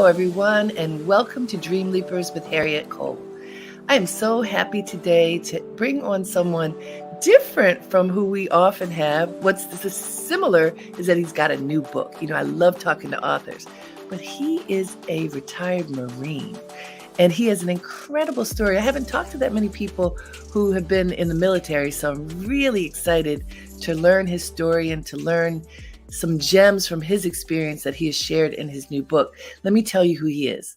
Hello, everyone, and welcome to Dream Leapers with Harriet Cole. I am so happy today to bring on someone different from who we often have. What's similar is that he's got a new book. I love talking to authors, but he is a retired Marine. And he has an incredible story. I haven't talked to that many people who have been in the military, so I'm really excited to learn his story and to learn some gems from his experience that he has shared in his new book. Let me tell you who he is.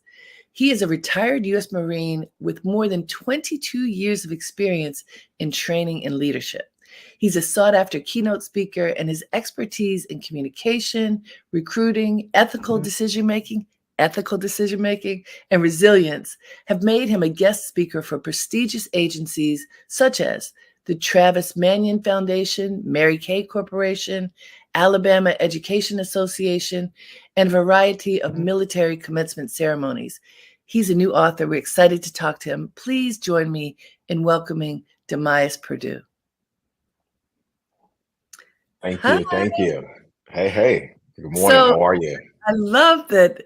He is a retired U.S. Marine with more than 22 years of experience in training and leadership. He's a sought-after keynote speaker, and his expertise in communication, recruiting, ethical decision-making, and resilience have made him a guest speaker for prestigious agencies such as the Travis Manion Foundation, Mary Kay Corporation, Alabama Education Association, and a variety of military commencement ceremonies. He's a new author. We're excited to talk to him. Please join me in welcoming Dimyas Perdue. Thank you. Hey. Good morning. How are you? I love that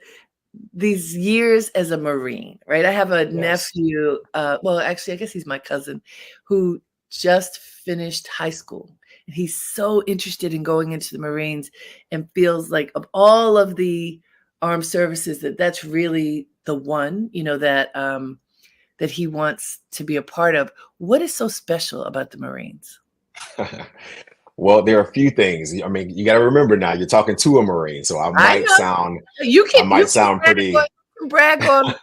these years as a Marine, right? I have a nephew, well, actually, I guess he's my cousin, who just finished high school. And he's so interested in going into the Marines and feels like of all of the armed services that's really the one, that he wants to be a part of. What is so special about the Marines? Well, there are a few things. I mean, you got to remember now you're talking to a Marine, so I might sound pretty. Brag on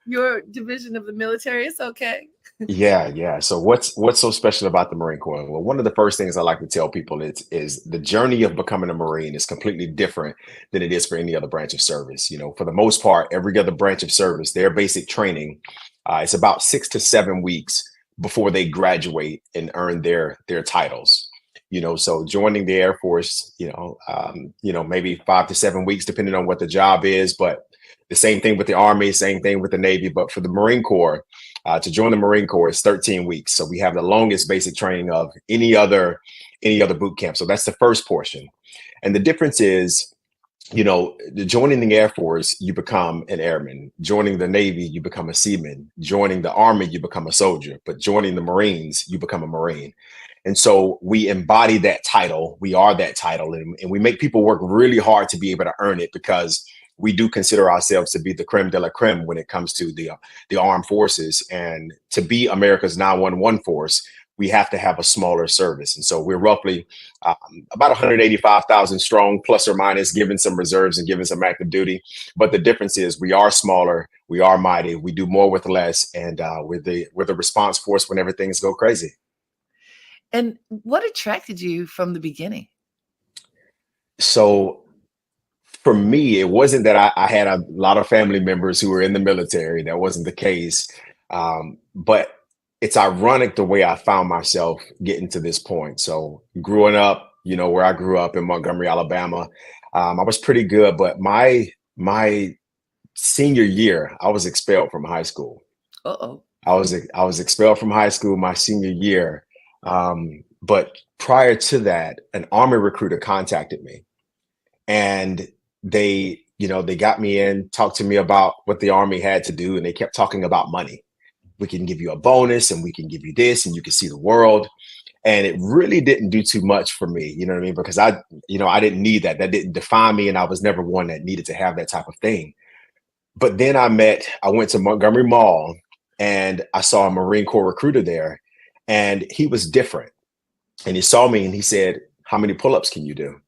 your division of the military. It's okay. Yeah. So what's so special about the Marine Corps? Well, one of the first things I like to tell people is the journey of becoming a Marine is completely different than it is for any other branch of service. For the most part, every other branch of service, their basic training, it's about 6 to 7 weeks before they graduate and earn their titles. So joining the Air Force, maybe 5 to 7 weeks, depending on what the job is, but the same thing with the Army, same thing with the Navy. But for the Marine Corps, to join the Marine Corps is 13 weeks. So we have the longest basic training of any other boot camp. So that's the first portion. And the difference is, joining the Air Force, you become an airman. Joining the Navy, you become a seaman. Joining the Army, you become a soldier. But joining the Marines, you become a Marine. And so we embody that title. We are that title. And we make people work really hard to be able to earn it, because we do consider ourselves to be the creme de la creme when it comes to the armed forces. And to be America's 911 force, we have to have a smaller service. And so we're roughly about 185,000 strong, plus or minus, given some reserves and given some active duty. But the difference is we are smaller, we are mighty, we do more with less, and we're the response force whenever things go crazy. And what attracted you from the beginning? So for me, it wasn't that I had a lot of family members who were in the military. That wasn't the case. But it's ironic the way I found myself getting to this point. So growing up, where I grew up in Montgomery, Alabama, I was pretty good. But my senior year, I was expelled from high school. Uh-oh. I was expelled from high school my senior year. But prior to that, an Army recruiter contacted me, and they got me in, talked to me about what the Army had to do. And they kept talking about money. We can give you a bonus, and we can give you this, and you can see the world. And it really didn't do too much for me, you know what I mean? Because I didn't need that. That didn't define me. And I was never one that needed to have that type of thing. But then I went to Montgomery Mall, and I saw a Marine Corps recruiter there, and he was different. And he saw me and he said, "How many pull-ups can you do?"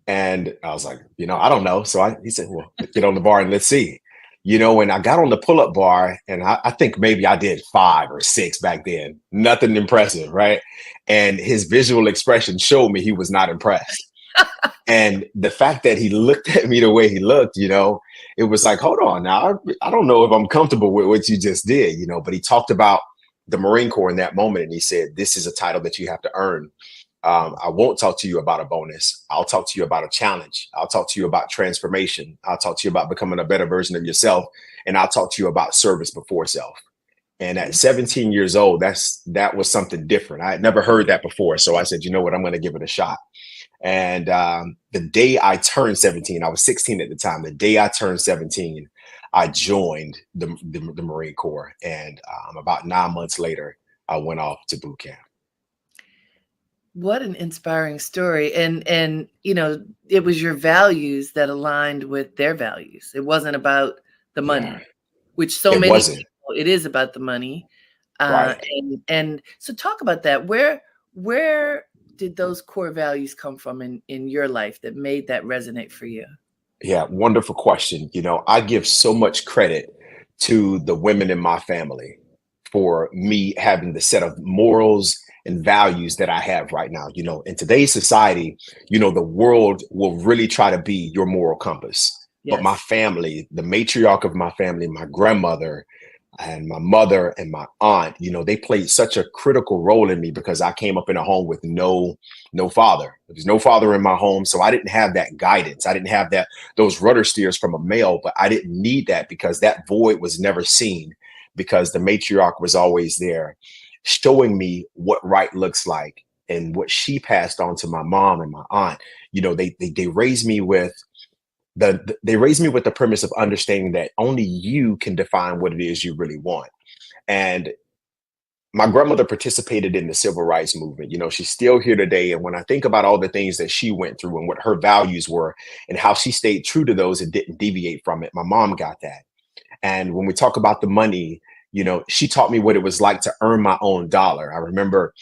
And I was like, I don't know. So he said, "Well, get on the bar and let's see." And I got on the pull-up bar, and I think maybe I did 5 or 6 back then. Nothing impressive, right? And his visual expression showed me he was not impressed. And the fact that he looked at me the way he looked, it was like, hold on now. I don't know if I'm comfortable with what you just did, but he talked about the Marine Corps in that moment. And he said, "This is a title that you have to earn. I won't talk to you about a bonus. I'll talk to you about a challenge. I'll talk to you about transformation. I'll talk to you about becoming a better version of yourself. And I'll talk to you about service before self." And at 17 years old, that was something different. I had never heard that before. So I said, you know what, I'm going to give it a shot. And the day I turned 17, I was 16 at the time. The day I turned 17, I joined the Marine Corps. And about 9 months later, I went off to boot camp. What an inspiring story. And it was your values that aligned with their values. It wasn't about the Yeah, money, which so it many wasn't. people, it is about the money. Right. And so talk about that. Where did those core values come from in your life that made that resonate for you? Yeah, wonderful question. I give so much credit to the women in my family for me having the set of morals and values that I have right now. In today's society, the world will really try to be your moral compass. But my Yes. family, the matriarch of my family, my grandmother, and my mother and my aunt, they played such a critical role in me because I came up in a home with no father. There was no father in my home, so I didn't have that guidance. I didn't have those rudder steers from a male, but I didn't need that because that void was never seen, because the matriarch was always there showing me what right looks like. And what she passed on to my mom and my aunt, they raised me with they raised me with the premise of understanding that only you can define what it is you really want. And my grandmother participated in the civil rights movement. She's still here today. And when I think about all the things that she went through and what her values were and how she stayed true to those and didn't deviate from it, my mom got that. And when we talk about the money, she taught me what it was like to earn my own dollar. I remember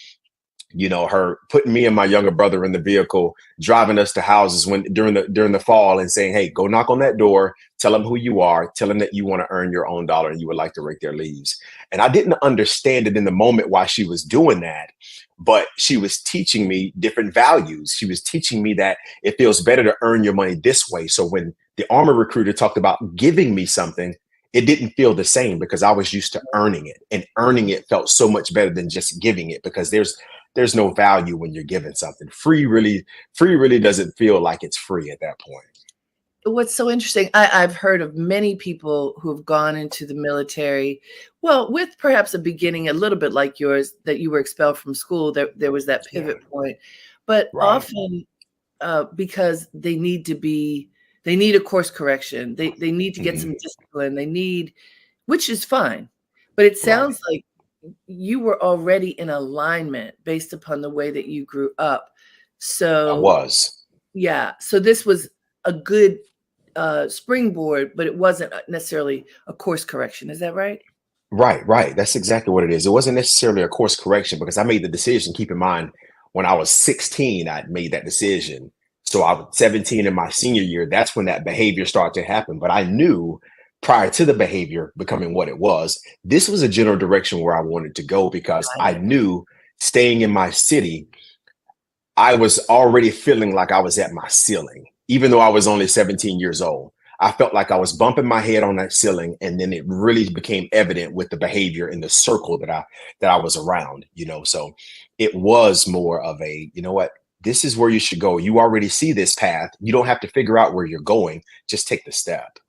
her putting me and my younger brother in the vehicle, driving us to houses during the fall and saying, hey, go knock on that door, tell them who you are, tell them that you want to earn your own dollar and you would like to rake their leaves. And I didn't understand it in the moment why she was doing that, but she was teaching me different values. She was teaching me that it feels better to earn your money this way. So when the Army recruiter talked about giving me something, it didn't feel the same because I was used to earning it, and earning it felt so much better than just giving it, because there's no value when you're given something. Free really doesn't feel like it's free at that point. What's so interesting, I've heard of many people who've gone into the military, well, with perhaps a beginning a little bit like yours, that you were expelled from school, there was that Yeah, pivot point, but right. often because they need a course correction, they need to get Mhm. some discipline, which is fine, but it Right. sounds like you were already in alignment based upon the way that you grew up. I So was. yeah, so this was a good springboard, but it wasn't necessarily a course correction. Is that right? Right, right. That's exactly what it is. It wasn't necessarily a course correction because I made the decision. Keep in mind, when I was 16, I'd made that decision. So I was 17 in my senior year. That's when that behavior started to happen. But I knew prior to the behavior becoming what it was, this was a general direction where I wanted to go, because Got I it. knew staying in my city, I was already feeling like I was at my ceiling, even though I was only 17 years old. I felt like I was bumping my head on that ceiling, and then it really became evident with the behavior in the circle that I was around. So it was more of a, what, this is where you should go. You already see this path. You don't have to figure out where you're going. Just take the step.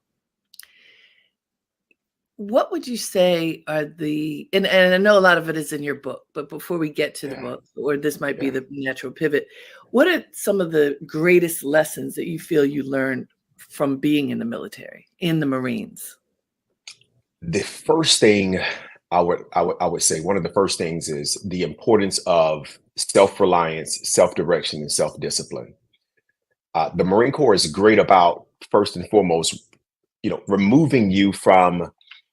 What would you say are and I know a lot of it is in your book, but before we get to the Yeah, book, or this might be yeah. the natural pivot, what are some of the greatest lessons that you feel you learned from being in the military, in the Marines? The first thing I would say, one of the first things is the importance of self-reliance, self-direction, and self-discipline. The Marine Corps is great about, first and foremost, removing you from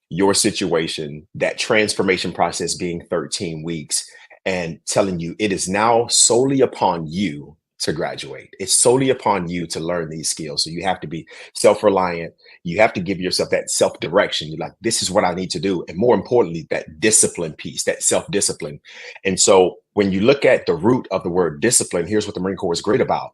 your situation, that transformation process being 13 weeks, and telling you it is now solely upon you to graduate. It's solely upon you to learn these skills. So you have to be self-reliant. You have to give yourself that self-direction. You're like, this is what I need to do. And more importantly, that discipline piece, that self-discipline. And so when you look at the root of the word discipline, here's what the Marine Corps is great about.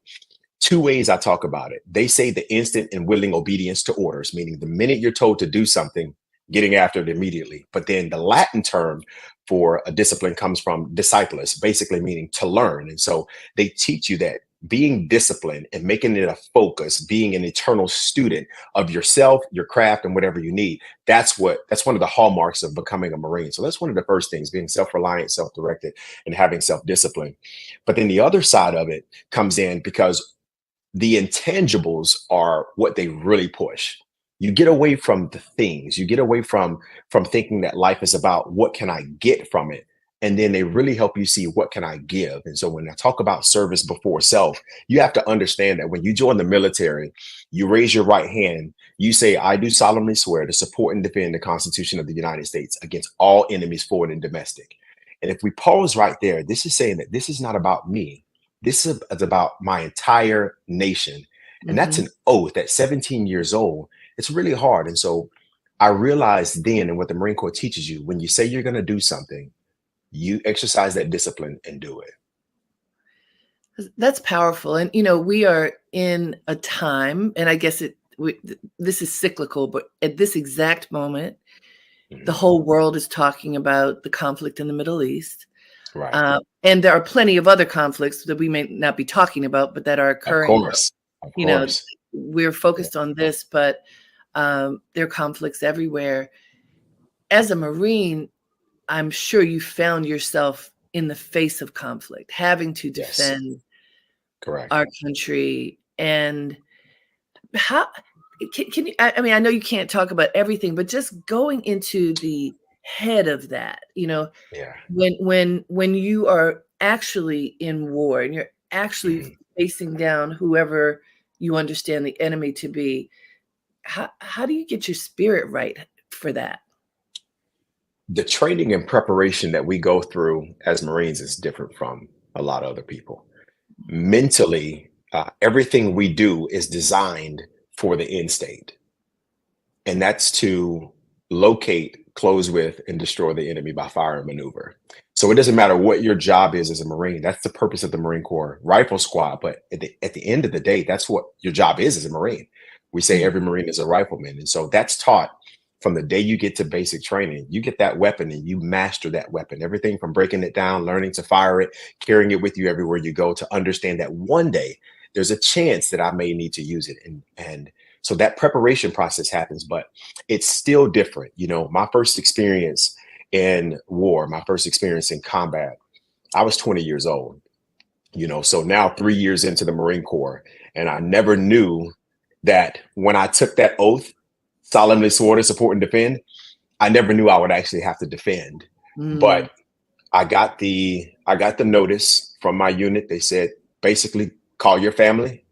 Two ways I talk about it. They say the instant and willing obedience to orders, meaning the minute you're told to do something, getting after it immediately. But then the Latin term for a discipline comes from disciples, basically meaning to learn. And so they teach you that being disciplined and making it a focus, being an eternal student of yourself, your craft, and whatever you need. That's one of the hallmarks of becoming a Marine. So that's one of the first things, being self-reliant, self-directed, and having self-discipline. But then the other side of it comes in because the intangibles are what they really push. You get away from the things, you get away from thinking that life is about what can I get from it, and then they really help you see what can I give. And so when I talk about service before self, you have to understand that when you join the military, you raise your right hand, you say, I do solemnly swear to support and defend the Constitution of the United States against all enemies, foreign and domestic. And if we pause right there, this is saying that this is not about me. This is about my entire nation. And that's Mhm. an oath at 17 years old. It's really hard. And so I realized then, and what the Marine Corps teaches you, when you say you're going to do something, you exercise that discipline and do it. That's powerful. And, we are in a time, and I guess this is cyclical, but at this exact moment, the Mhm. whole world is talking about the conflict in the Middle East. Right. And there are plenty of other conflicts that we may not be talking about, but that are Of occurring. course. Of You know, course. we're Yeah. focused on this, but there are conflicts everywhere. As a Marine, I'm sure you found yourself in the face of conflict, having to Yes. defend Correct. our country. And how can you, I mean, I know you can't talk about everything, but just going into the head of that, Yeah. when you are actually in war and you're actually Mhm. facing down whoever you understand the enemy to be, how do you get your spirit right for that? The training and preparation that we go through as Marines is different from a lot of other people. Mentally, everything we do is designed for the end state, and that's to locate, close with, and destroy the enemy by fire and maneuver. So it doesn't matter what your job is as a Marine. That's the purpose of the Marine Corps Rifle Squad. But at the end of the day, that's what your job is as a Marine. We say Mm. every Marine is a rifleman. And so that's taught from the day you get to basic training. You get that weapon and you master that weapon. Everything from breaking it down, learning to fire it, carrying it with you everywhere you go, to understand that one day there's a chance that I may need to use it. And so that preparation process happens, but it's still different. My first experience in war, my first experience in combat, I was 20 years old, so now 3 years into the Marine Corps, and I never knew that when I took that oath, solemnly swore to support and defend, I never knew I would actually have to defend. Mm. But I got the notice from my unit. They said, basically, call your family,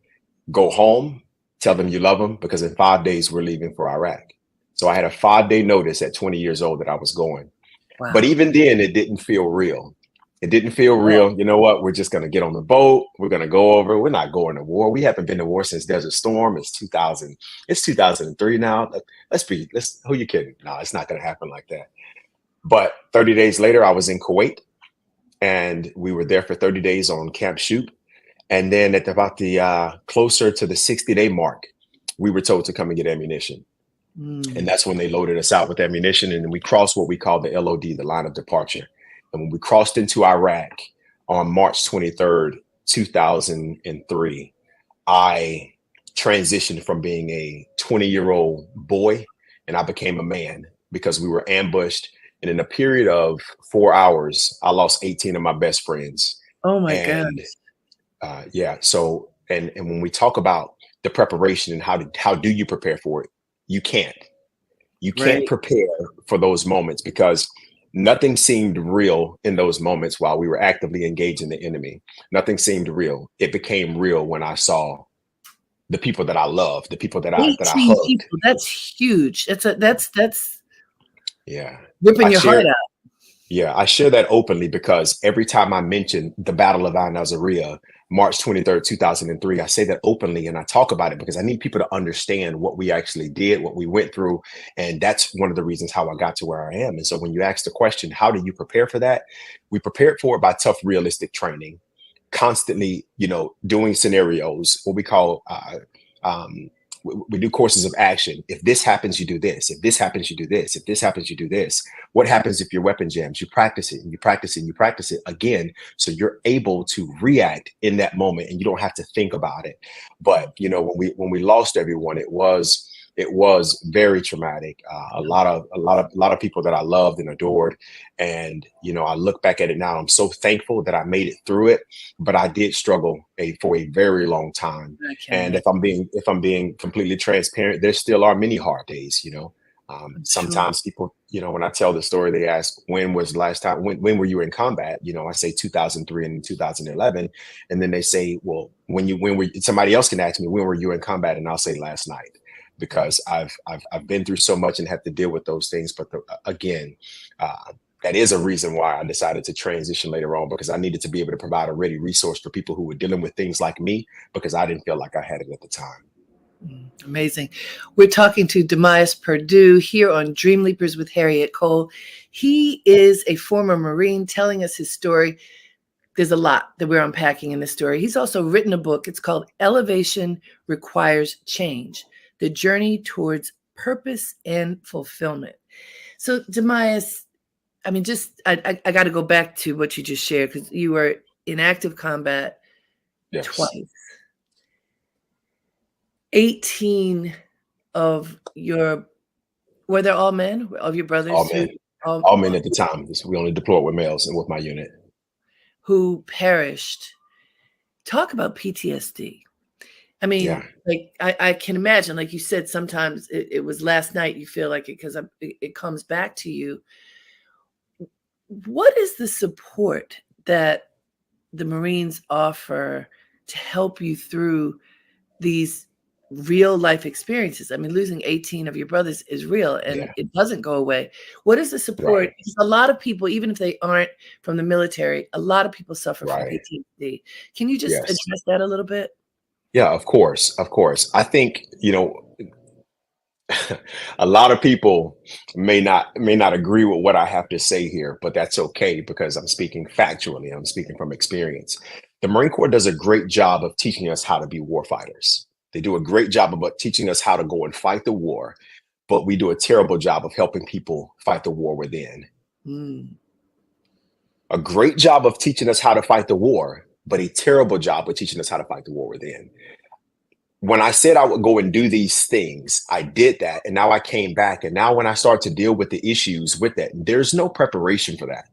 go home, tell them you love them, because in 5 days we're leaving for Iraq. So I had a 5-day notice at 20 years old that I was going. But Wow. even then, it didn't feel real. It didn't feel Oh, real. You know what? We're just going to get on the boat. We're going to go over. We're not going to war. We haven't been to war since Desert Storm. It's 2000. It's 2003 now. Who you kidding? No, it's not going to happen like that. But 30 days later, I was in Kuwait, and we were there for 30 days on Camp Shoot. And then at about the closer to the 60-day mark, we were told to come and get ammunition. And mm. that's when they loaded us out with ammunition. And we crossed what we call the LOD, the line of departure. And when we crossed into Iraq on March 23rd, 2003, I transitioned from being a 20-year-old boy and I became a man, because we were ambushed. And in a period of 4 hours, I lost 18 of my best friends. Oh my And gosh. yeah, so and when we talk about the preparation and how do you prepare for it, you can't. You can't Right. prepare for those moments, because nothing seemed real in those moments while we were actively engaging the enemy. Nothing seemed real. It became real when I saw the people that I loved, the people that I 18 hugged. people. That's huge. That's Yeah. ripping I your heart share out. Yeah, I share that openly because every time I mention the Battle of Al Nazariya, March 23rd, 2003, I say that openly and I talk about it because I need people to understand what we actually did, what we went through. And that's one of the reasons how I got to where I am. And so when you ask the question, how do you prepare for that? We prepared for it by tough, realistic training, constantly, doing scenarios, what we call, um, we do courses of action. If this happens, you do this. If this happens, you do this. If this happens, you do this. What happens if your weapon jams? You practice it and you practice it and you practice it again. So you're able to react in that moment and you don't have to think about it. But, you know, when we lost everyone, it was very traumatic. A lot of people that I loved and adored. And, you know, I look back at it now, I'm so thankful that I made it through it, but I did struggle for a very long time. And if I'm being completely transparent, there still are many hard days, you know. Sometimes people, you know, when I tell the story, they ask, when was the last time, when were you in combat? You know, I say 2003 and 2011. And then they say, well, somebody else can ask me, when were you in combat? And I'll say last night, because I've been through so much and have to deal with those things. But again, that is a reason why I decided to transition later on, because I needed to be able to provide a ready resource for people who were dealing with things like me, because I didn't feel like I had it at the time. Amazing. We're talking to Dimyas Perdue here on Dream Leapers with Harriet Cole. He is a former Marine telling us his story. There's a lot that we're unpacking in this story. He's also written a book. It's called Elevation Requires Change: The Journey Towards Purpose and Fulfillment. So Dimyas, I mean, I got to go back to what you just shared, because you were in active combat twice. 18 of your, were they all men, of your brothers? All men at the time. We only deployed with males and with my unit. Who perished. Talk about PTSD. I mean, like, I can imagine, like you said, sometimes it was last night, you feel like it because it comes back to you. What is the support that the Marines offer to help you through these real life experiences? I mean, losing 18 of your brothers is real, and it doesn't go away. What is the support? Right. Because a lot of people, even if they aren't from the military, a lot of people suffer from PTSD. Can you just address that a little bit? Yeah, of course. Of course. I think, you know, a lot of people may not agree with what I have to say here, but that's okay, because I'm speaking factually. I'm speaking from experience. The Marine Corps does a great job of teaching us how to be warfighters. They do a great job about teaching us how to go and fight the war, but we do a terrible job of helping people fight the war within. A great job of teaching us how to fight the war, but a terrible job of teaching us how to fight the war within. When I said I would go and do these things, I did that. And now I came back. And now when I start to deal with the issues with that, there's no preparation for that.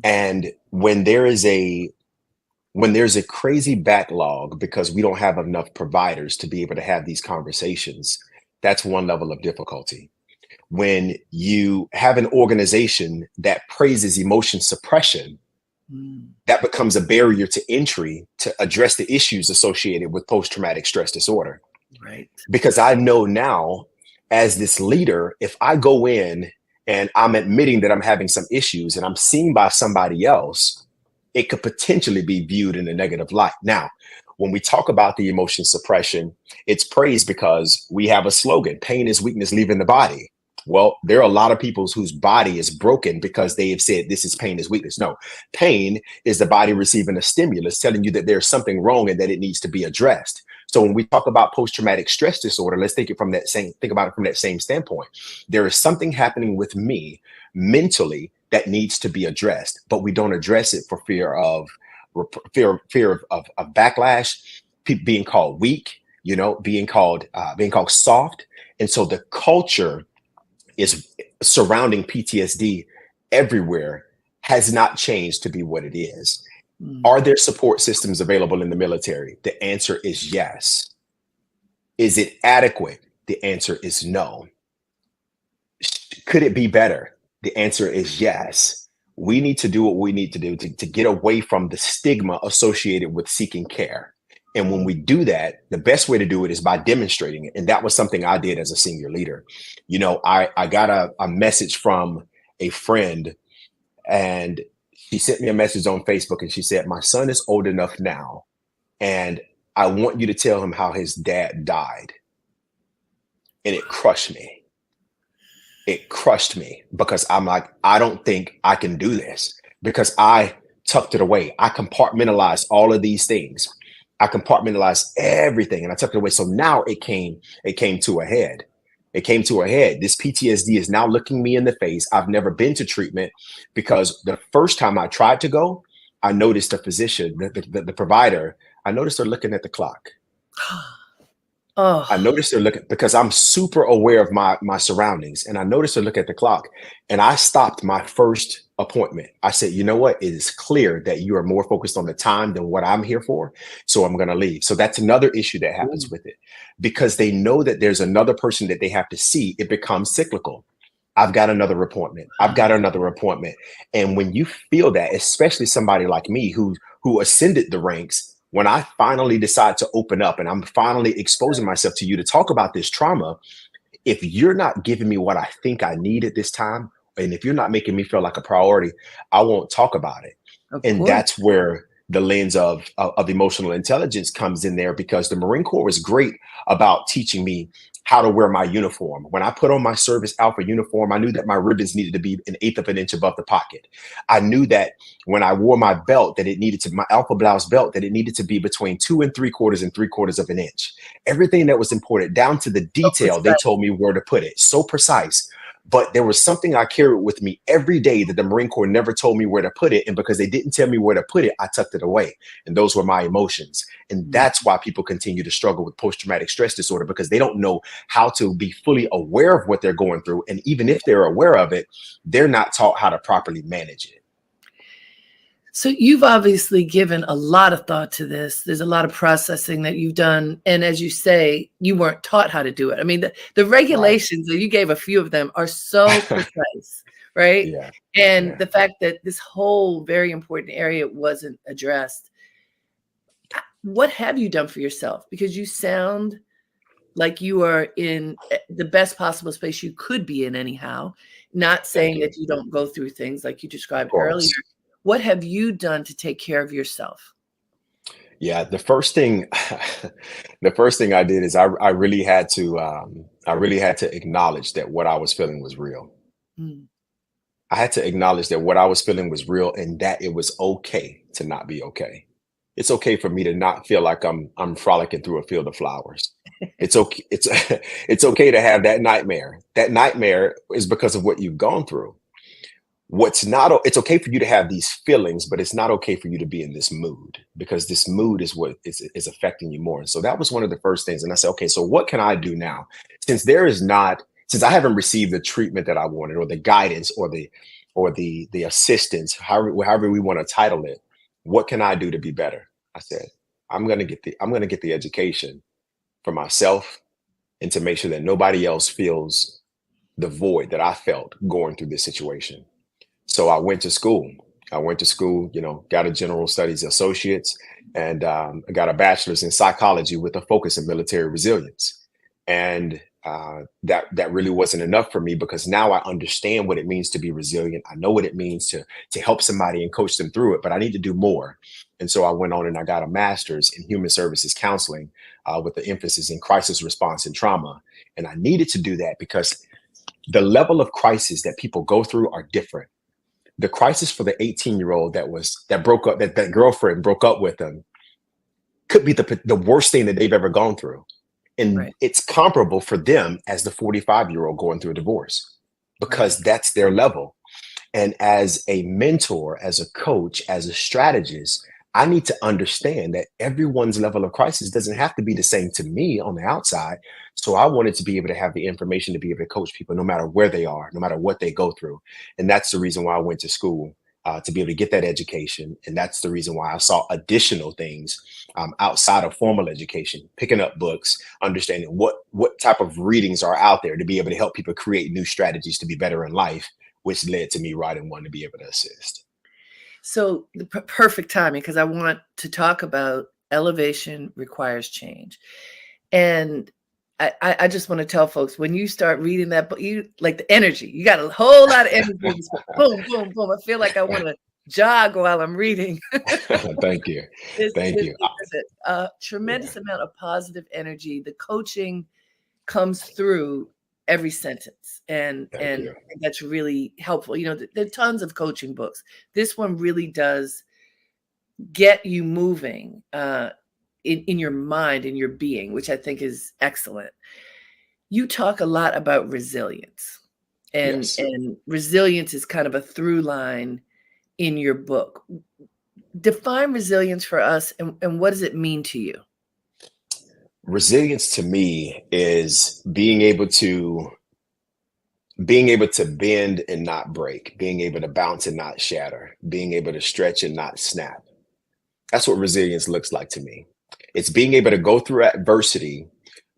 And when there's a crazy backlog because we don't have enough providers to be able to have these conversations, that's one level of difficulty. When you have an organization that praises emotion suppression, that becomes a barrier to entry to address the issues associated with post-traumatic stress disorder. Right. Because I know now, as this leader, if I go in and I'm admitting that I'm having some issues and I'm seen by somebody else, it could potentially be viewed in a negative light. Now, when we talk about the emotion suppression, it's praised because we have a slogan: pain is weakness leaving the body. Well, there are a lot of people whose body is broken because they have said this is pain is weakness. No, pain is the body receiving a stimulus telling you that there's something wrong and that it needs to be addressed. So when we talk about post-traumatic stress disorder, let's think about it from that same standpoint. There is something happening with me mentally that needs to be addressed, but we don't address it for fear of backlash, being called weak, you know, being called soft. And so the culture is surrounding PTSD everywhere has not changed to be what it is. Are there support systems available in the military? The answer is yes. Is it adequate? The answer is no. Could it be better? The answer is yes. We need to do what we need to do to get away from the stigma associated with seeking care. And when we do that, the best way to do it is by demonstrating it. And that was something I did as a senior leader. You know, I got a message from a friend, and she sent me a message on Facebook, and she said, my son is old enough now, and I want you to tell him how his dad died. And it crushed me. It crushed me because I'm like, I don't think I can do this, because I tucked it away. I compartmentalized all of these things. I compartmentalized everything and I tucked it away. So now it came to a head. It came to a head. This PTSD is now looking me in the face. I've never been to treatment because the first time I tried to go, I noticed the physician, the provider, I noticed they're looking at the clock. I Oh, noticed they're looking because I'm super aware of my surroundings, and I noticed they're looking at the clock. And I stopped my first appointment. I said, you know what? It is clear that you are more focused on the time than what I'm here for. So I'm going to leave. So that's another issue that happens ooh, with it because they know that there's another person that they have to see. It becomes cyclical. I've got another appointment. I've got another appointment. And when you feel that, especially somebody like me who ascended the ranks, when I finally decide to open up and I'm finally exposing myself to you to talk about this trauma, if you're not giving me what I think I need at this time, and if you're not making me feel like a priority, I won't talk about it. of And course. that's where the lens of emotional intelligence comes in there, because the Marine Corps was great about teaching me how to wear my uniform. When I put on my service alpha uniform, I knew that my ribbons needed to be an eighth of an inch above the pocket. I knew that when I wore my belt, that it needed to, my alpha blouse belt, that it needed to be between 2 3/4 of an inch. Everything that was important, down to the So detail, they precise. told me where to put it. So precise. But there was something I carried with me every day that the Marine Corps never told me where to put it. And because they didn't tell me where to put it, I tucked it away. And those were my emotions. And that's why people continue to struggle with post-traumatic stress disorder, because they don't know how to be fully aware of what they're going through. And even if they're aware of it, they're not taught how to properly manage it. So you've obviously given a lot of thought to this. There's a lot of processing that you've done. And as you say, you weren't taught how to do it. I mean, the Right. regulations, and you gave a few of them, are so precise, right? Yeah. And Yeah. the fact that this whole very important area wasn't addressed. What have you done for yourself? Because you sound like you are in the best possible space you could be in anyhow. Not Thank saying you. that you don't go through things like you Of described earlier. course. What have you done to take care of yourself? Yeah, the first thing the first thing I did is I really had to I really had to acknowledge that what I was feeling was real. Mm, I had to acknowledge that what I was feeling was real and that it was okay to not be okay. It's okay for me to not feel like I'm frolicking through a field of flowers. It's okay. It's okay to have that nightmare. That nightmare is because of what you've gone through. What's not It's okay for you to have these feelings, but it's not okay for you to be in this mood, because this mood is what is affecting you more. And so that was one of the first things. And I said, okay, so what can I do now? Since there is not, since I haven't received the treatment that I wanted, or the guidance, or the assistance, however we want to title it, what can I do to be better? I said, I'm gonna get the education for myself, and to make sure that nobody else feels the void that I felt going through this situation. So I went to school. I went to school, got a general studies associate's, and I got a bachelor's in psychology with a focus in military resilience. And that really wasn't enough for me, because now I understand what it means to be resilient. I know what it means to help somebody and coach them through it, but I need to do more. And so I went on and I got a master's in human services counseling, with the emphasis in crisis response and trauma. And I needed to do that because the level of crisis that people go through are different. The crisis for the 18-year-old that broke up, that girlfriend broke up with him, could be the worst thing that they've ever gone through. And right, it's comparable for them as the 45-year-old going through a divorce, because right. that's their level. And as a mentor, as a coach, as a strategist, I need to understand that everyone's level of crisis doesn't have to be the same to me on the outside. So I wanted to be able to have the information to be able to coach people no matter where they are, no matter what they go through. And that's the reason why I went to school, to be able to get that education. And that's the reason why I saw additional things, outside of formal education, picking up books, understanding what type of readings are out there to be able to help people create new strategies to be better in life, which led to me writing one to be able to assist. So the perfect timing, because I want to talk about elevation requires change. And I just want to tell folks, when you start reading that book, you like the energy. You got a whole lot of energy in this book. Boom, boom, boom. I feel like I want to jog while I'm reading. Thank you. This Thank this you. is a Yeah, tremendous amount of positive energy. The coaching comes through every sentence, and thank and you. that's really helpful. There are tons of coaching books. This one really does get you moving, in your mind, in your being, which I think is excellent. you talk a lot about resilience, Yes. and resilience is kind of a through line in your book. Define resilience for us, and what does it mean to you? Resilience to me is being able to bend and not break, being able to bounce and not shatter, being able to stretch and not snap. That's what resilience looks like to me. It's being able to go through adversity,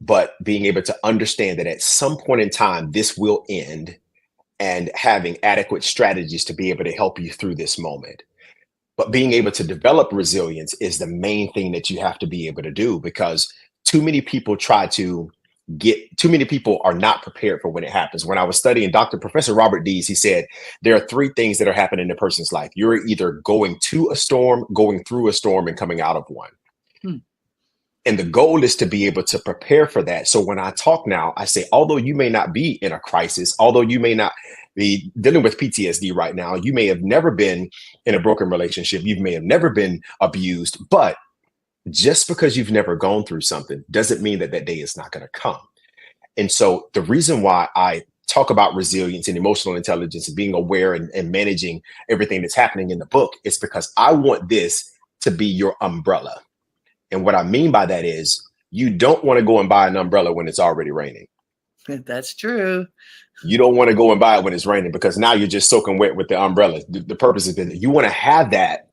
but being able to understand that at some point in time, this will end, and having adequate strategies to be able to help you through this moment. But being able to develop resilience is the main thing that you have to be able to do, because too many people too many people are not prepared for when it happens. When I was studying Professor Robert Dees, he said there are three things that are happening in a person's life. You're either going to a storm, going through a storm, and coming out of one. Hmm. And the goal is to be able to prepare for that. So when I talk now, I say, although you may not be in a crisis, although you may not be dealing with PTSD right now, you may have never been in a broken relationship, you may have never been abused, but just because you've never gone through something doesn't mean that that day is not going to come. And so the reason why I talk about resilience and emotional intelligence and being aware and managing everything that's happening in the book is because I want this to be your umbrella. And what I mean by that is you don't want to go and buy an umbrella when it's already raining. That's true. You don't want to go and buy it when it's raining, because now you're just soaking wet with the umbrella. The purpose is that you want to have that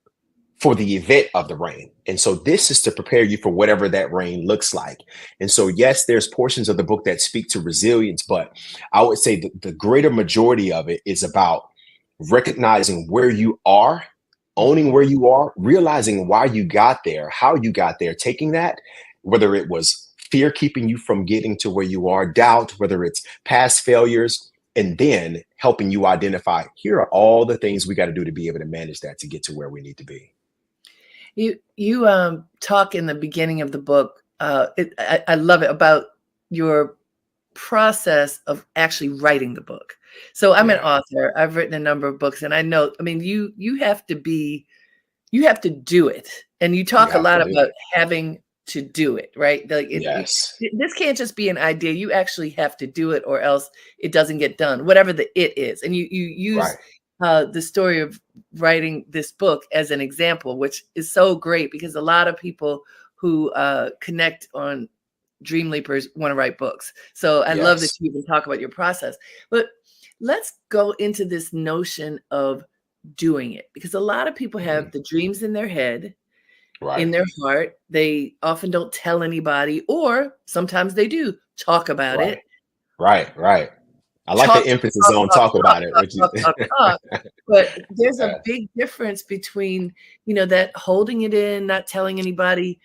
for the event of the rain. And so this is to prepare you for whatever that rain looks like. And so, yes, there's portions of the book that speak to resilience, but I would say the greater majority of it is about recognizing where you are, owning where you are, realizing why you got there, how you got there, taking that, whether it was fear keeping you from getting to where you are, doubt, whether it's past failures, and then helping you identify, here are all the things we got to do to be able to manage that to get to where we need to be. You talk in the beginning of the book. I love it, about your process of actually writing the book. So I'm an Yeah. author. I've written a number of books, and I know. I mean, you have to do it, and you You talk a have to lot do about it. having to do it, right? Like Yes. this can't just be an idea. You actually have to do it, or else it doesn't get done. Whatever the it is, and you use Right. the story of writing this book as an example, which is so great because a lot of people who connect on Dream Leapers want to write books. So I love that Yes. you even talk about your process. But let's go into this notion of doing it, because a lot of people Mhm. have the dreams in their head, Right. in their heart. They often don't tell anybody, or sometimes they do talk about Right. it. Right. Right. I like Talk, the talk, emphasis talk, on talk, talk talk, about it, talk, which is talk, talk, talk. But there's a yes. big difference between, that holding it in, not telling anybody,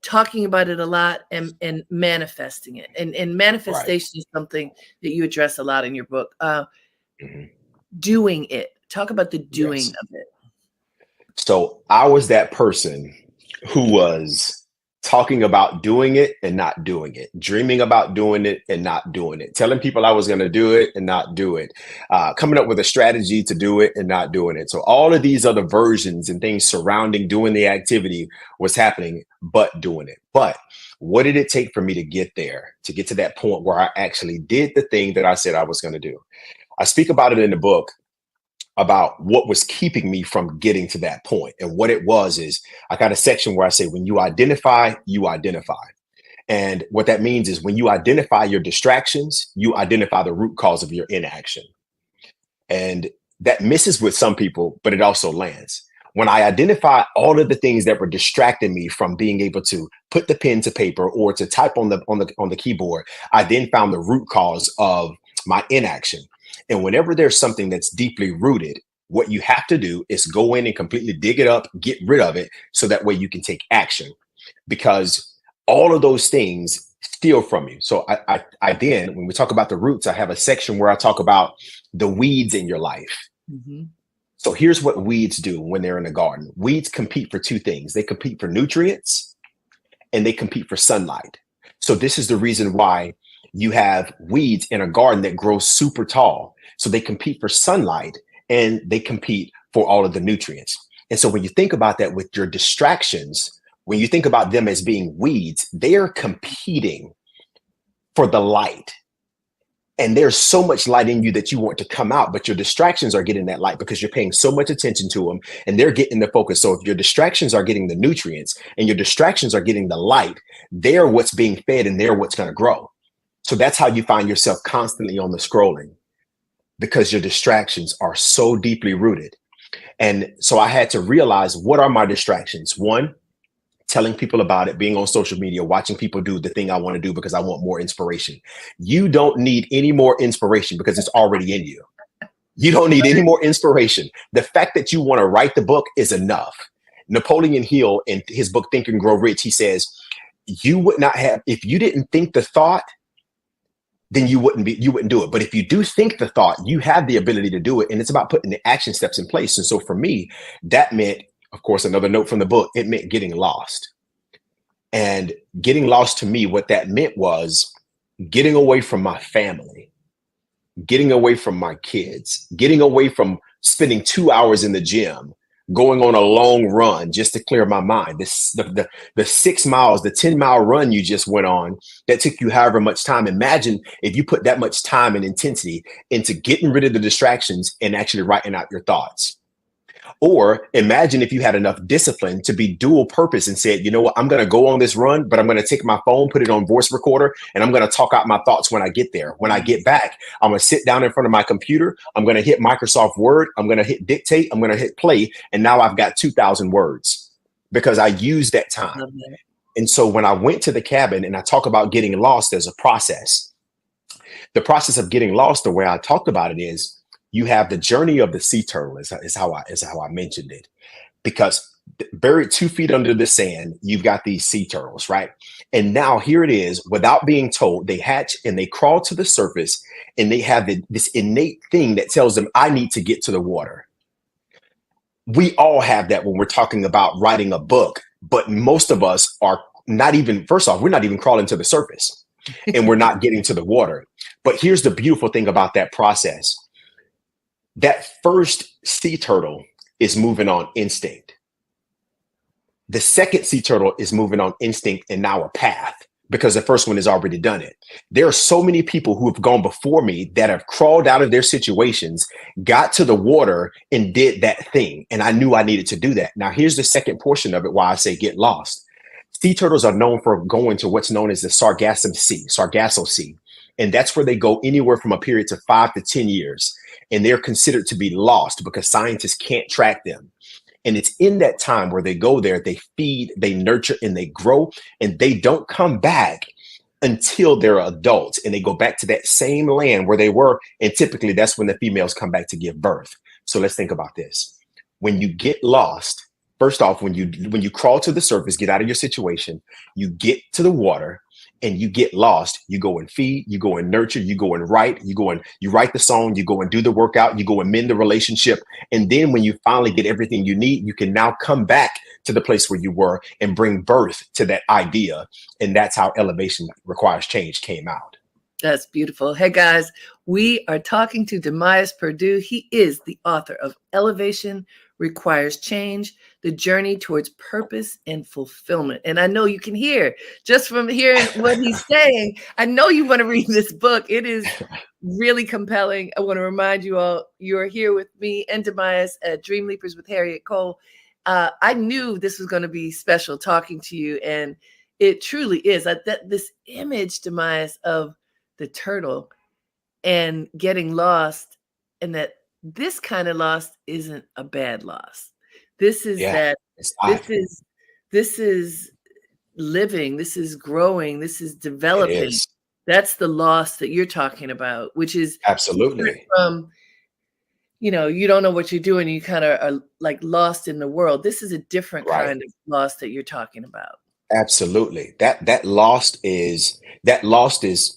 talking about it a lot, and manifesting it. And Right. manifestation is something that you address a lot in your book. Mhm. Doing it. Talk about the doing Yes. of it. So I was that person who was talking about doing it and not doing it, dreaming about doing it and not doing it, telling people I was going to do it and not do it, coming up with a strategy to do it and not doing it. So all of these other versions and things surrounding doing the activity was happening, but doing it. But what did it take for me to get there, to get to that point where I actually did the thing that I said I was going to do? I speak about it in the book, about what was keeping me from getting to that point. And what it was is I got a section where I say, when you identify, you identify. And what that means is when you identify your distractions, you identify the root cause of your inaction. And that misses with some people, but it also lands. When I identify all of the things that were distracting me from being able to put the pen to paper or to type on the keyboard, I then found the root cause of my inaction. And whenever there's something that's deeply rooted, what you have to do is go in and completely dig it up, get rid of it, so that way you can take action. Because all of those things steal from you. So I then, when we talk about the roots, I have a section where I talk about the weeds in your life. Mhm. So here's what weeds do when they're in the garden. Weeds compete for two things. They compete for nutrients and they compete for sunlight. So this is the reason why you have weeds in a garden that grows super tall. So they compete for sunlight and they compete for all of the nutrients. And so when you think about that with your distractions, when you think about them as being weeds, they are competing for the light. And there's so much light in you that you want to come out, but your distractions are getting that light because you're paying so much attention to them and they're getting the focus. So if your distractions are getting the nutrients and your distractions are getting the light, they're what's being fed and they're what's going to grow. So that's how you find yourself constantly on the scrolling, because your distractions are so deeply rooted. And so I had to realize, what are my distractions? One, telling people about it, being on social media, watching people do the thing I want to do because I want more inspiration. You don't need any more inspiration because it's already in you. You don't need any more inspiration. The fact that you want to write the book is enough. Napoleon Hill, in his book Think and Grow Rich, he says, you would not have, if you didn't think the thought, then you wouldn't do it. But if you do think the thought, you have the ability to do it. And it's about putting the action steps in place. And so for me, that meant, of course, another note from the book, it meant getting lost. And getting lost to me, what that meant was getting away from my family, getting away from my kids, getting away from spending 2 hours in the gym, going on a long run just to clear my mind. The 6 miles, the 10-mile run you just went on that took you however much time. Imagine if you put that much time and intensity into getting rid of the distractions and actually writing out your thoughts. Or imagine if you had enough discipline to be dual purpose and said, you know what, I'm going to go on this run, but I'm going to take my phone, put it on voice recorder, and I'm going to talk out my thoughts when I get there. When I get back, I'm going to sit down in front of my computer. I'm going to hit Microsoft Word. I'm going to hit dictate. I'm going to hit play. And now I've got 2,000 words because I used that time. And so when I went to the cabin and I talk about getting lost as a process, the process of getting lost, the way I talked about it is, you have the journey of the sea turtle is how I mentioned it, because buried 2 feet under the sand, you've got these sea turtles, right? And now here it is, without being told, they hatch and they crawl to the surface and they have this innate thing that tells them, I need to get to the water. We all have that when we're talking about writing a book, but most of us are not even, first off, we're not even crawling to the surface and we're not getting to the water. But here's the beautiful thing about that process. That first sea turtle is moving on instinct. The second sea turtle is moving on instinct and now a path, because the first one has already done it. There are so many people who have gone before me that have crawled out of their situations, got to the water and did that thing. And I knew I needed to do that. Now, here's the second portion of it, why I say get lost. Sea turtles are known for going to what's known as the Sargasso Sea. And that's where they go anywhere from a period of 5 to 10 years. And they're considered to be lost because scientists can't track them. And it's in that time where they go there, they feed, they nurture, and they grow, and they don't come back until they're adults. And they go back to that same land where they were. And typically that's when the females come back to give birth. So let's think about this. When you get lost, first off, when you crawl to the surface, get out of your situation, you get to the water, and you get lost, you go and feed, you go and nurture, you go and write, you write the song, you go and do the workout, you go and mend the relationship. And then when you finally get everything you need, you can now come back to the place where you were and bring birth to that idea. And that's how Elevation Requires Change came out. That's beautiful. Hey guys, we are talking to Dimyas Perdue. He is the author of Elevation Requires Change, the journey towards purpose and fulfillment. And I know you can hear just from hearing what he's saying. I know you want to read this book. It is really compelling. I want to remind you all, you're here with me and Dimyas at Dream Leapers with Harriet Cole. I knew this was going to be special talking to you, and it truly is. This image, Dimyas, of the turtle and getting lost, and that this kind of loss isn't a bad loss. This is this is living, this is growing, this is developing. That's the loss that you're talking about, which is absolutely from, you don't know what you're doing. You kind of are like lost in the world. This is a different kind of loss that you're talking about. Absolutely. That lost is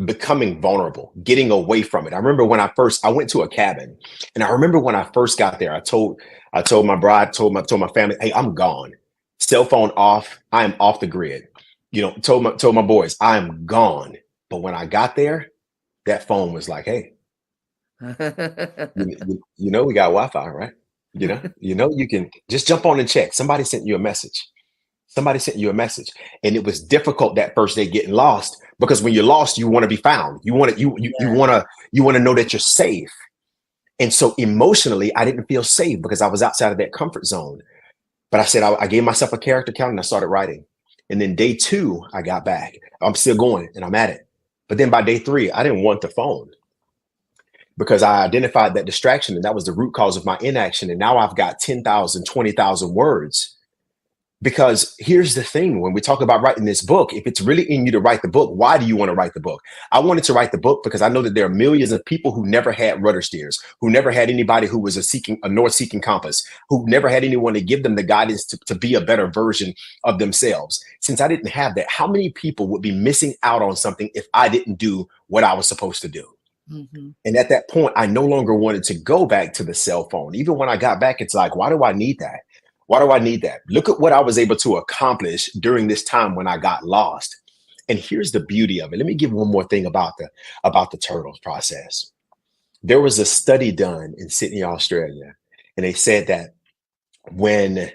becoming vulnerable, getting away from it. I remember when I went to a cabin, and I remember when I first got there, I told my bride, told my family, hey, I'm gone. Cell phone off. I am off the grid. Told my boys, I am gone. But when I got there, that phone was like, hey, we got Wi-Fi, right? You can just jump on and check. Somebody sent you a message. And it was difficult that first day getting lost, because when you're lost, you want to be found. You want to, you want to know that you're safe. And so emotionally, I didn't feel safe because I was outside of that comfort zone. But I said, I gave myself a character count and I started writing. And then day 2, I got back. I'm still going and I'm at it. But then by day 3, I didn't want the phone because I identified that distraction and that was the root cause of my inaction. And now I've got 10,000, 20,000 words. Because here's the thing, when we talk about writing this book, if it's really in you to write the book, why do you want to write the book? I wanted to write the book because I know that there are millions of people who never had rudder steers, who never had anybody who was a north-seeking compass, who never had anyone to give them the guidance to be a better version of themselves. Since I didn't have that, how many people would be missing out on something if I didn't do what I was supposed to do? Mm-hmm. And at that point, I no longer wanted to go back to the cell phone. Even when I got back, it's like, why do I need that? Why do I need that? Look at what I was able to accomplish during this time when I got lost. And here's the beauty of it. Let me give one more thing about the turtles process. There was a study done in Sydney, Australia, and they said that when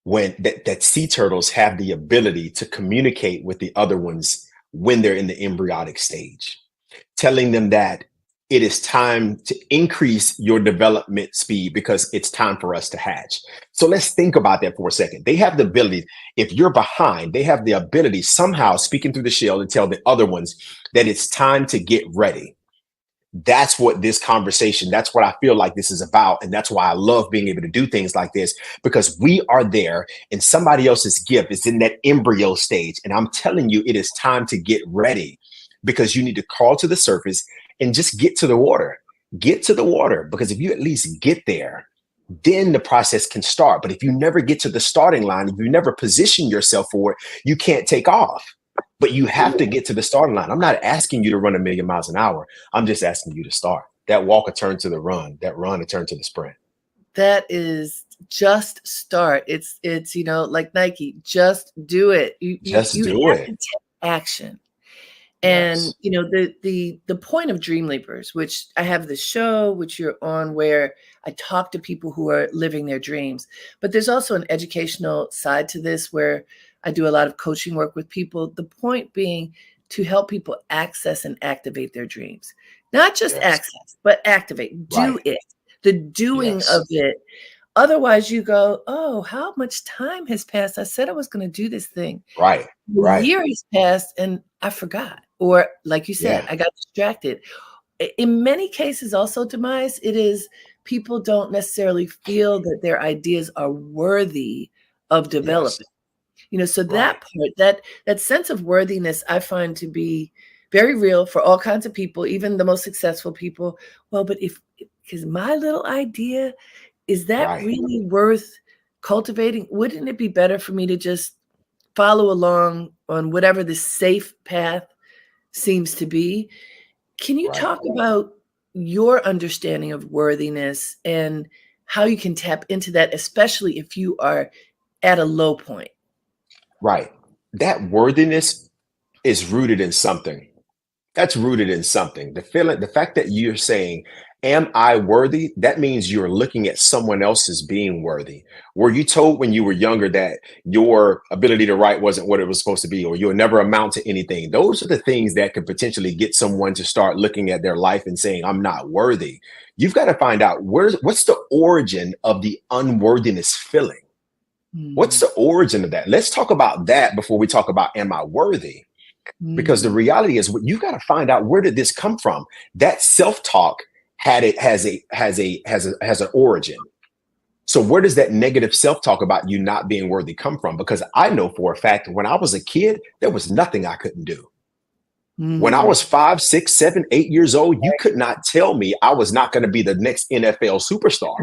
that sea turtles have the ability to communicate with the other ones when they're in the embryonic stage, telling them that it is time to increase your development speed because it's time for us to hatch. So let's think about that for a second. They have the ability, if you're behind, they have the ability somehow speaking through the shell to tell the other ones that it's time to get ready. That's what this conversation, that's what I feel like this is about. And that's why I love being able to do things like this, because we are there and somebody else's gift is in that embryo stage. And I'm telling you, it is time to get ready because you need to crawl to the surface and just get to the water. Get to the water, because if you at least get there, then the process can start. But if you never get to the starting line, if you never position yourself for it, you can't take off. But you have to get to the starting line. I'm not asking you to run 1,000,000 miles an hour. I'm just asking you to start. That walk will turn to the run, that run will turn to the sprint. That is just start. It's like Nike, just do it. You have to take action. And, yes. The point of Dream Leapers, which I have the show, which you're on, where I talk to people who are living their dreams. But there's also an educational side to this where I do a lot of coaching work with people. The point being to help people access and activate their dreams. Not just access, but activate. Do it. The doing of it. Otherwise, you go, oh, how much time has passed? I said I was going to do this thing. Right. A year has passed and I forgot. Or like you said, I got distracted. In many cases also, Dimyas, it is people don't necessarily feel that their ideas are worthy of development. So that part, that sense of worthiness, I find to be very real for all kinds of people, even the most successful people. Well, but because my little idea, is that really worth cultivating? Wouldn't it be better for me to just follow along on whatever the safe path seems to be? Can you talk about your understanding of worthiness and how you can tap into that, especially if you are at a low point? Right. That worthiness is rooted in something. That's rooted in something. The fact that you're saying, am I worthy? That means you're looking at someone else's being worthy. Were you told when you were younger that your ability to write wasn't what it was supposed to be, or you'll never amount to anything? Those are the things that could potentially get someone to start looking at their life and saying, I'm not worthy. You've got to find out what's the origin of the unworthiness feeling? What's the origin of that? Let's talk about that before we talk about, am I worthy? Because the reality is, you've got to find out, where did this come from? That self-talk has an origin. So where does that negative self-talk about you not being worthy come from? Because I know for a fact, when I was a kid, there was nothing I couldn't do. When I was 5, 6, 7, 8 years old, you could not tell me I was not going to be the next NFL superstar.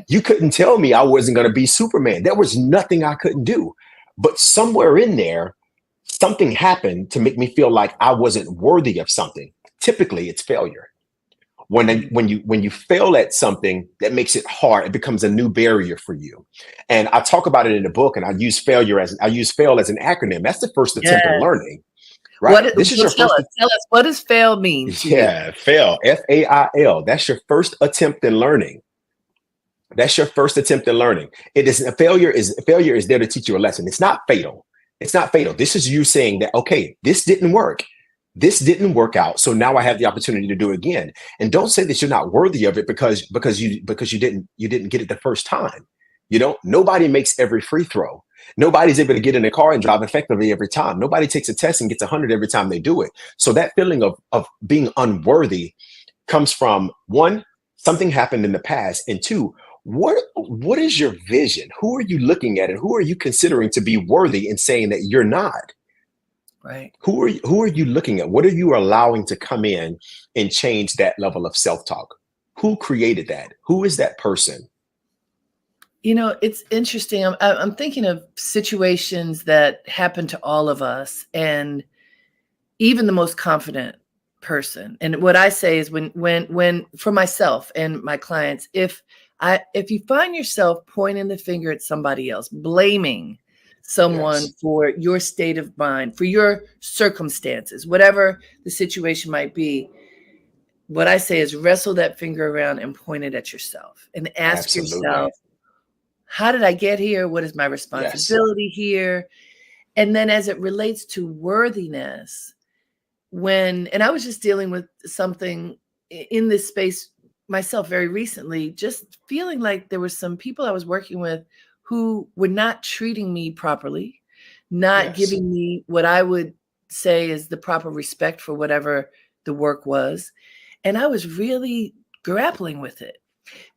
You couldn't tell me I wasn't going to be Superman. There was nothing I couldn't do. But somewhere in there, something happened to make me feel like I wasn't worthy of something. Typically, it's failure. When you fail at something, that makes it hard. It becomes a new barrier for you. And I talk about it in the book, and I use fail as an acronym. That's the first attempt at learning. Right. Tell us, what does fail mean to you? Fail. FAIL. That's your first attempt in learning. That's your first attempt in learning. Failure is there to teach you a lesson. It's not fatal. It's not fatal. This is you saying that, okay, this didn't work. This didn't work out. So now I have the opportunity to do it again. And don't say that you're not worthy of it because you didn't get it the first time. Nobody makes every free throw. Nobody's able to get in a car and drive effectively every time. Nobody takes a test and gets 100 every time they do it. So that feeling of being unworthy comes from, one, something happened in the past, and two, what is your vision? Who are you looking at, and who are you considering to be worthy and saying that you're not? Right. Who are you looking at? What are you allowing to come in and change that level of self-talk? Who created that? Who is that person? It's interesting. I'm thinking of situations that happen to all of us, and even the most confident person. And what I say is, when for myself and my clients, if you find yourself pointing the finger at somebody else, blaming someone Yes. for your state of mind, for your circumstances, whatever the situation might be, what I say is wrestle that finger around and point it at yourself and ask Absolutely. yourself, how did I get here? What is my Yes. responsibility here? And then as it relates to worthiness, and I was just dealing with something in this space myself very recently, just feeling like there were some people I was working with who were not treating me properly, not Yes. giving me what I would say is the proper respect for whatever the work was. And I was really grappling with it.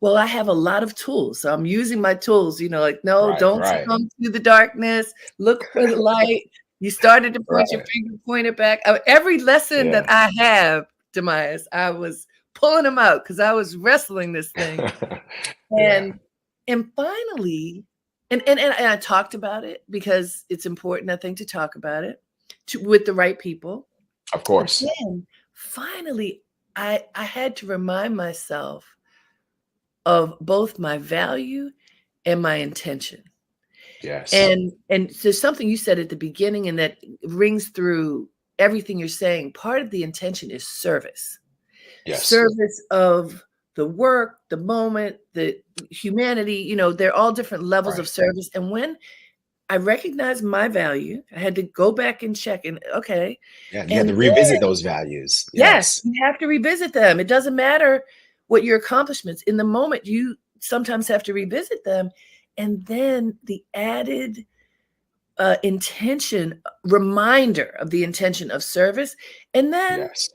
Well, I have a lot of tools. So I'm using my tools, like, no, Right. don't Right. succumb to the darkness. Look for the light. You started to point your Right. finger, point it back. Every lesson that Yeah. I have, Dimyas, I was pulling them out because I was wrestling this thing. Yeah. And finally, and I talked about it because it's important, I think, to talk about it with the right people. Of But course. then finally, I had to remind myself of both my value and my intention. Yes. And there's something you said at the beginning, and that rings through everything you're saying. Part of the intention is service. Yes. Service of the work, the moment, the humanity, they're all different levels Right. of service. And when I recognized my value, I had to go back and check, and okay. Yeah. You have to And revisit those values. yes, Yes. you have to revisit them. It doesn't matter what your accomplishments in the moment, you sometimes have to revisit them. And then the added reminder of the intention of service. And then Yes.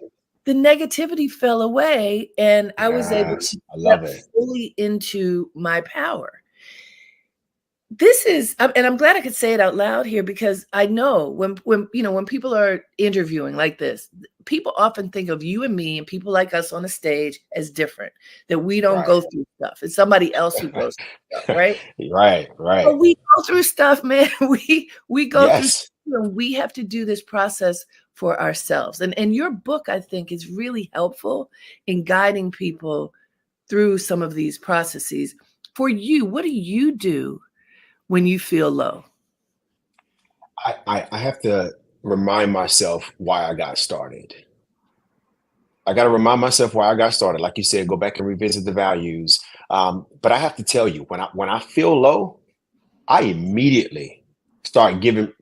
the negativity fell away, and I was able Yes. to I love step it. fully into my power. This is, and I'm glad I could say it out loud here, because I know when people are interviewing like this, people often think of you and me and people like us on a stage as different, that we don't Right. go through stuff. It's somebody else who goes through stuff, right? Right. But Right. we go through stuff, man. We go through stuff, Yes. and we have to do this process for ourselves. And your book, I think, is really helpful in guiding people through some of these processes. For you, what do you do when you feel low? I have to remind myself why I got started. I got to remind myself why I got started. Like you said, go back and revisit the values. But I have to tell you, when I feel low, I immediately start giving.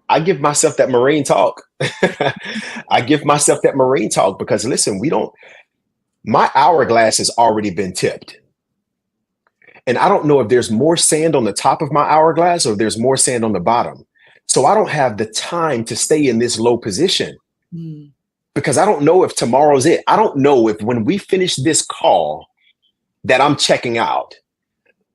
I give myself that Marine talk. I give myself that Marine talk because listen, we don't. My hourglass has already been tipped. And I don't know if there's more sand on the top of my hourglass or if there's more sand on the bottom. So I don't have the time to stay in this low position Mm. because I don't know if tomorrow's it. I don't know if when we finish this call that I'm checking out.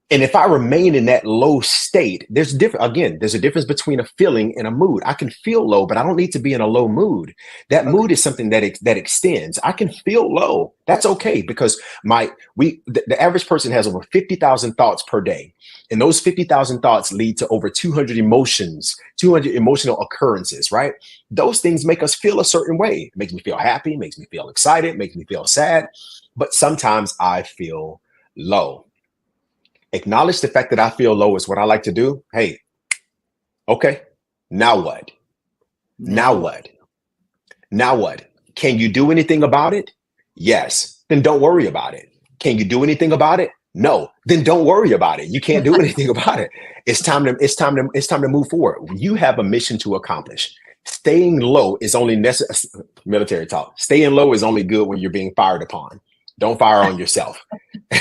And if I remain in that low state, there's a difference between a feeling and a mood. I can feel low, but I don't need to be in a low mood. That Okay. mood is something that extends. I can feel low. That's okay because the average person has over 50,000 thoughts per day. And those 50,000 thoughts lead to over 200 emotions, 200 emotional occurrences, right? Those things make us feel a certain way. It makes me feel happy, makes me feel excited, makes me feel sad. But sometimes I feel low. Acknowledge the fact that I feel low is what I like to do. Hey, okay, now what? Now Now, what? Now what? Can you do anything about it? Yes. Then don't worry about it. Can you do anything about it? No, then don't worry about it. You can't do anything about it. It's time to move forward. You have a mission to accomplish. Staying low is only necessary. Military talk. Staying low is only good when you're being fired upon. Don't fire on yourself.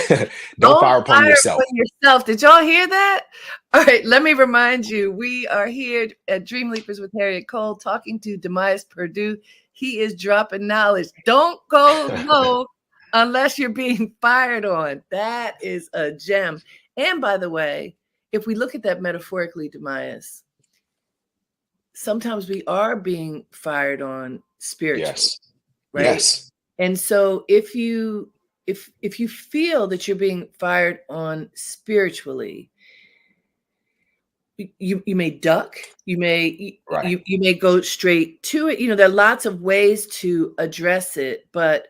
Don't Don't fire upon fire yourself. upon yourself. Did y'all hear that? All right, let me remind you, we are here at Dream Leapers with Harriet Cole talking to Dimyas Perdue. He is dropping knowledge. Don't go low unless you're being fired on. That is a gem. And by the way, if we look at that metaphorically, Dimyas, sometimes we are being fired on spiritually, Yes. right? Yes. And so if you feel that you're being fired on spiritually, you may duck, you may Right. you may go straight to it. You know, there are lots of ways to address it, but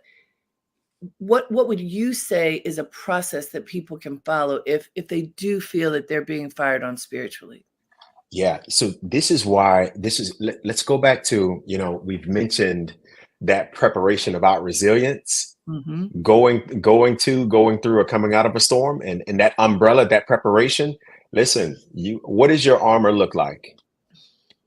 what would you say is a process that people can follow if they do feel that they're being fired on spiritually? Yeah. So this is why let's go back to, we've mentioned that preparation about resilience, Mm-hmm. going through or coming out of a storm, and that umbrella, that preparation. Listen, what does your armor look like?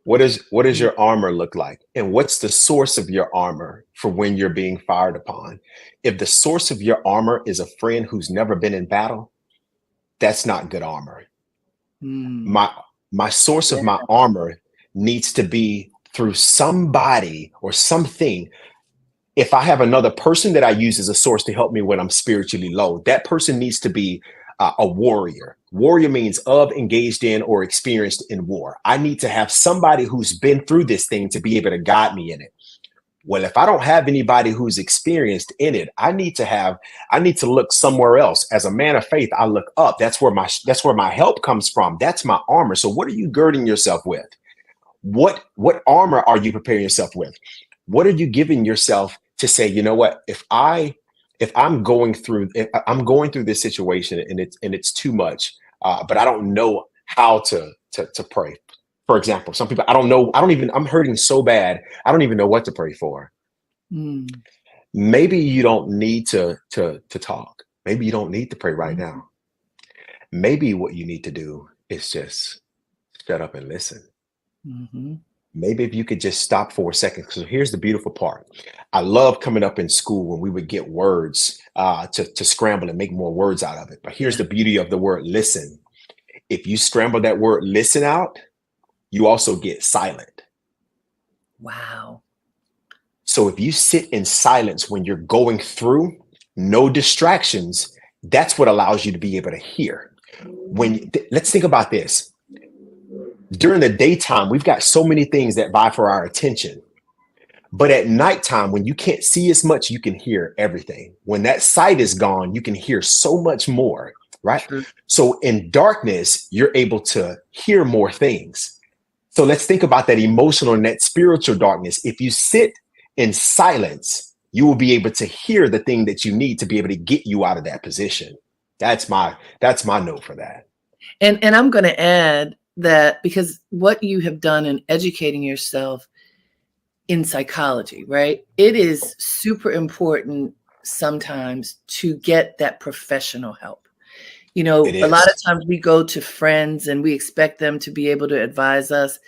What does your armor look like? And what's the source of your armor for when you're being fired upon? If the source of your armor is a friend who's never been in battle, that's not good armor. Mm. My source of Yeah. my armor needs to be through somebody or something. If I have another person that I use as a source to help me when I'm spiritually low, that person needs to be a warrior. Warrior means of, engaged in, or experienced in war. I need to have somebody who's been through this thing to be able to guide me in it. Well, if I don't have anybody who's experienced in it, I need to look somewhere else. As a man of faith, I look up. That's where my help comes from. That's my armor. So what are you girding yourself with? What armor are you preparing yourself with? What are you giving yourself to say, you know what, if I'm going through this situation and it's too much, but I don't know how to pray. For example, some people, I'm hurting so bad, I don't even know what to pray for. Mm. Maybe you don't need to talk. Maybe you don't need to pray right now. Maybe what you need to do is just shut up and listen. Mm-hmm. Maybe if you could just stop for a second. So here's the beautiful part. I love coming up in school when we would get words to scramble and make more words out of it. But here's the beauty of the word listen. If you scramble that word listen out, you also get silent. Wow. So if you sit in silence when you're going through, no distractions, that's what allows you to be able to hear. Let's think about this. During the daytime, we've got so many things that vie for our attention. But at nighttime, when you can't see as much, you can hear everything. When that sight is gone, you can hear so much more, right? True. So in darkness, you're able to hear more things. So let's think about that emotional and that spiritual darkness. If you sit in silence, you will be able to hear the thing that you need to be able to get you out of that position. That's my note for that. And I'm going to add that because what you have done in educating yourself in psychology, right? It is super important sometimes to get that professional help. You know, It a lot of is. times we go to friends and we expect them to be able to advise us.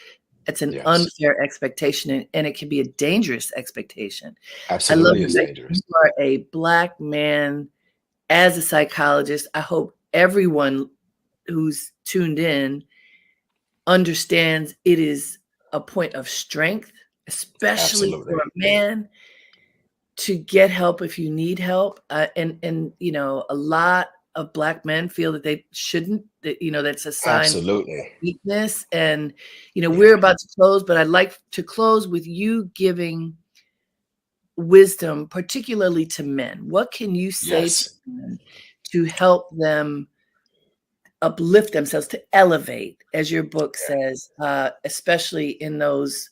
It's an Yes. unfair expectation, and it can be a dangerous expectation. Absolutely, I it's love that dangerous. you are a Black man as a psychologist. I hope everyone who's tuned in understands it is a point of strength, especially Absolutely. for a man, to get help if you need help. And you know, a lot of Black men feel that they shouldn't, that, you know, that's a sign of Absolutely. weakness. And, you know, Yeah. we're about to close, but I'd like to close with you giving wisdom, particularly to men. What can you say to Yes. men to help them uplift themselves, to elevate, as your book Yeah. says, especially in those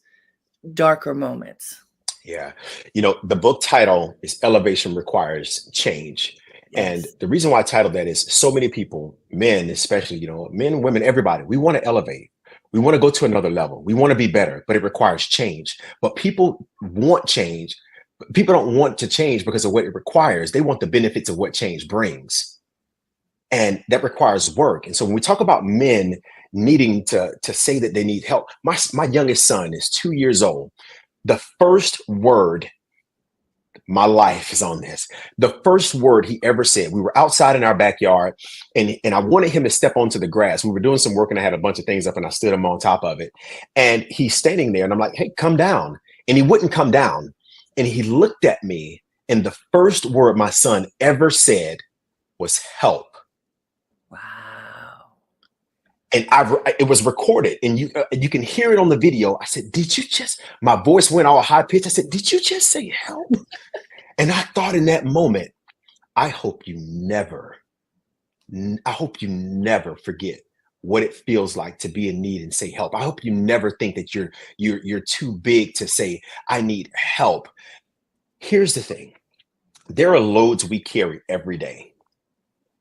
darker moments? Yeah. The book title is Elevation Requires Change. And Yes. the reason why I titled that is so many people, men especially, men, women, everybody, we want to elevate. We want to go to another level. We want to be better, but it requires change. But people want change. People don't want to change because of what it requires. They want the benefits of what change brings. And that requires work. And so when we talk about men needing to say that they need help, my youngest son is 2 years old. The first word, my life is on this. The first word he ever said, we were outside in our backyard, and I wanted him to step onto the grass. We were doing some work and I had a bunch of things up and I stood him on top of it. And he's standing there and I'm like, hey, come down. And he wouldn't come down. And he looked at me, and the first word my son ever said was help. Wow. And it was recorded, and you can hear it on the video. I said, did you just, my voice went all high pitched. I said, did you just say help? And I thought in that moment, I hope you never forget what it feels like to be in need and say help. I hope you never think that you're too big to say, I need help. Here's the thing. There are loads we carry every day,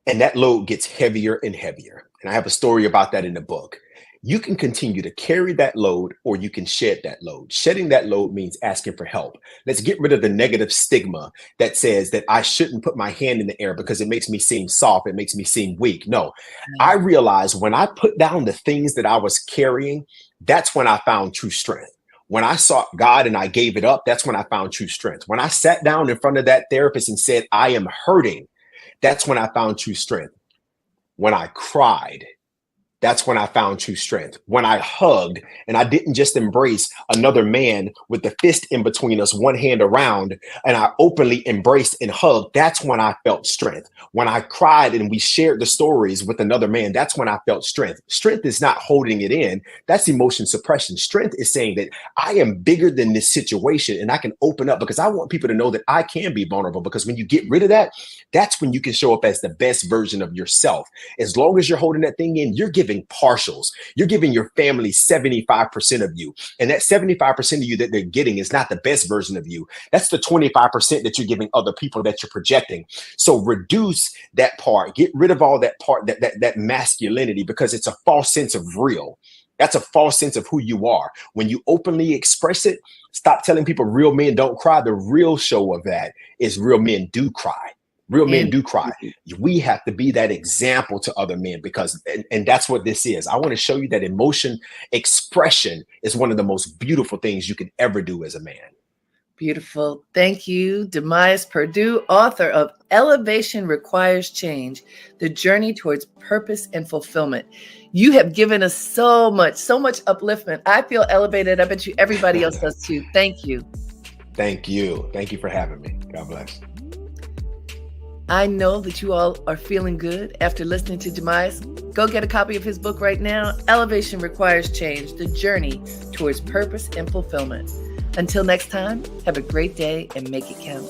and that load gets heavier and heavier. And I have a story about that in the book. You can continue to carry that load, or you can shed that load. Shedding that load means asking for help. Let's get rid of the negative stigma that says that I shouldn't put my hand in the air because it makes me seem soft. It makes me seem weak. No, I realized when I put down the things that I was carrying, that's when I found true strength. When I sought God and I gave it up, that's when I found true strength. When I sat down in front of that therapist and said, I am hurting, that's when I found true strength. When I cried, that's when I found true strength. When I hugged and I didn't just embrace another man with the fist in between us, one hand around, and I openly embraced and hugged, that's when I felt strength. When I cried and we shared the stories with another man, that's when I felt strength. Strength is not holding it in. That's emotion suppression. Strength is saying that I am bigger than this situation and I can open up, because I want people to know that I can be vulnerable, because when you get rid of that, that's when you can show up as the best version of yourself. As long as you're holding that thing in, you're giving partials. You're giving your family 75% of you. And that 75% of you that they're getting is not the best version of you. That's the 25% that you're giving other people that you're projecting. So reduce that part. Get rid of all that part, that masculinity, because it's a false sense of real. That's a false sense of who you are. When you openly express it, stop telling people real men don't cry. The real show of that is real men do cry. Real men do cry. We have to be that example to other men, because, and that's what this is. I want to show you that emotion expression is one of the most beautiful things you can ever do as a man. Beautiful. Thank you, Dimyas Perdue, author of Elevation Requires Change, The Journey Towards Purpose and Fulfillment. You have given us so much upliftment. I feel elevated. I bet you everybody else does too. Thank you. Thank you. Thank you for having me. God bless. I know that you all are feeling good after listening to Dimyas. Go get a copy of his book right now, Elevation Requires Change, The Journey Towards Purpose and Fulfillment. Until next time, have a great day and make it count.